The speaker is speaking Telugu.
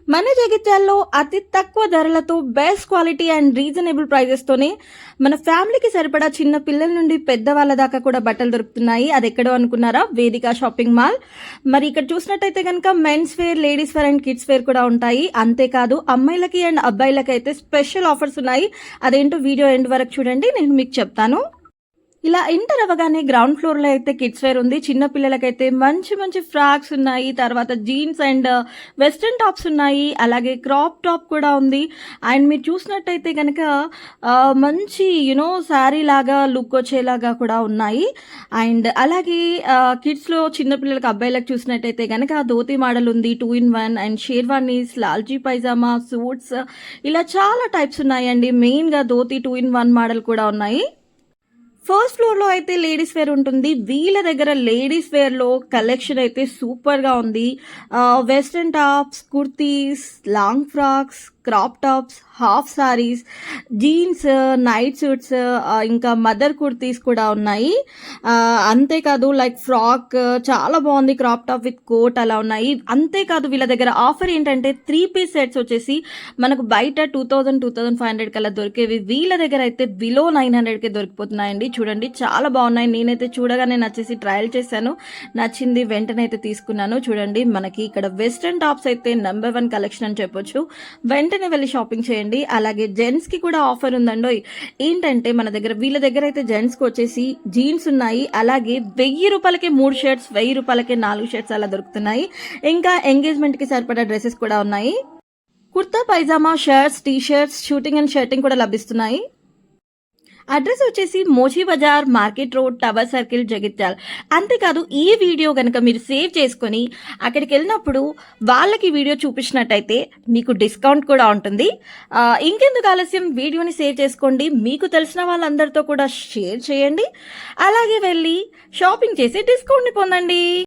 మన జగిత్యాల్లో అతి తక్కువ ధరలతో బెస్ట్ క్వాలిటీ అండ్ రీజనబుల్ ప్రైజెస్తోనే మన ఫ్యామిలీకి సరిపడా చిన్న పిల్లల నుండి పెద్దవాళ్ళ దాకా కూడా బట్టలు దొరుకుతున్నాయి. అది ఎక్కడో అనుకున్నారా? వేదిక షాపింగ్ మాల్. మరి ఇక్కడ చూసినట్టయితే కనుక men's wear, ladies wear and kids wear కూడా ఉంటాయి. అంతేకాదు అమ్మాయిలకి అండ్ అబ్బాయిలకి అయితే స్పెషల్ ఆఫర్స్ ఉన్నాయి. అదేంటో వీడియో ఎండ్ వరకు చూడండి, నేను మీకు చెప్తాను. ఇలా ఎంటర్ అవ్వగానే గ్రౌండ్ ఫ్లోర్లో అయితే కిడ్స్ వేర్ ఉంది. చిన్న పిల్లలకైతే మంచి మంచి ఫ్రాక్స్ ఉన్నాయి, తర్వాత జీన్స్ అండ్ వెస్ట్రన్ టాప్స్ ఉన్నాయి, అలాగే క్రాప్ టాప్ కూడా ఉంది. అండ్ మీరు చూసినట్టయితే కనుక మంచి శారీ లాగా లుక్ వచ్చేలాగా కూడా ఉన్నాయి. అండ్ అలాగే కిడ్స్లో చిన్నపిల్లలకి అబ్బాయిలకు చూసినట్టయితే కనుక ధోతి మోడల్ ఉంది, 2-in-1 and sherwanis, Lalji pyjama, suits, ఇలా చాలా టైప్స్ ఉన్నాయండి. మెయిన్గా ధోతి 2-in-1 మోడల్ కూడా ఉన్నాయి. ఫస్ట్ ఫ్లోర్లో అయితే లేడీస్ వేర్ ఉంటుంది. వీళ్ళ దగ్గర లేడీస్ వేర్లో కలెక్షన్ అయితే సూపర్గా ఉంది. Western tops, kurtis, long frocks, crop tops, half saris, jeans, night suits, ఇంకా మదర్ కుర్తీస్ కూడా ఉన్నాయి. అంతేకాదు లైక్ ఫ్రాక్ చాలా బాగుంది, క్రాప్ టాప్ విత్ కోట్ అలా ఉన్నాయి. అంతేకాదు వీళ్ళ దగ్గర ఆఫర్ ఏంటంటే 3 పీస్ సెట్స్ వచ్చేసి మనకు బయట 2000-2500 కల్లా దొరికేవి వీళ్ళ దగ్గర అయితే బిలో 900కే దొరికిపోతున్నాయండి. చూడండి చాలా బాగున్నాయి. నేనైతే చూడగానే నచ్చేసి ట్రయల్ చేశాను, నచ్చింది, వెంటనే అయితే తీసుకున్నాను. చూడండి మనకి ఇక్కడ వెస్ట్రన్ టాప్స్ అయితే నెంబర్ 1 కలెక్షన్ అని చెప్పొచ్చు. వెంటనే వెళ్ళి షాపింగ్ చేయండి. అలాగే జెంట్స్ కి కూడా ఆఫర్ ఉందండి. ఏంటంటే మన దగ్గర వీళ్ళ దగ్గర అయితే జెంట్స్ కి వచ్చేసి జీన్స్ ఉన్నాయి, అలాగే 1000 రూపాయలకే 3 షర్ట్స్, 1000 రూపాయలకే 4 షర్ట్స్ అలా దొరుకుతున్నాయి. ఇంకా ఎంగేజ్మెంట్ కి సరిపడా డ్రెస్సెస్ కూడా ఉన్నాయి. Kurta pyjama, shirts, T shirts, suiting and shirting కూడా లభిస్తున్నాయి. అడ్రస్ వచ్చేసి Mochi Bazaar, market road, tower circle, Jagtial. అంతేకాదు ఈ వీడియో కనుక మీరు సేవ్ చేసుకొని అక్కడికి వెళ్ళినప్పుడు వాళ్ళకి వీడియో చూపించినట్టయితే మీకు డిస్కౌంట్ కూడా ఉంటుంది. ఇంకెందుకు ఆలస్యం, వీడియోని సేవ్ చేసుకోండి, మీకు తెలిసిన వాళ్ళందరితో కూడా షేర్ చేయండి, అలాగే వెళ్ళి షాపింగ్ చేసి డిస్కౌంట్ని పొందండి.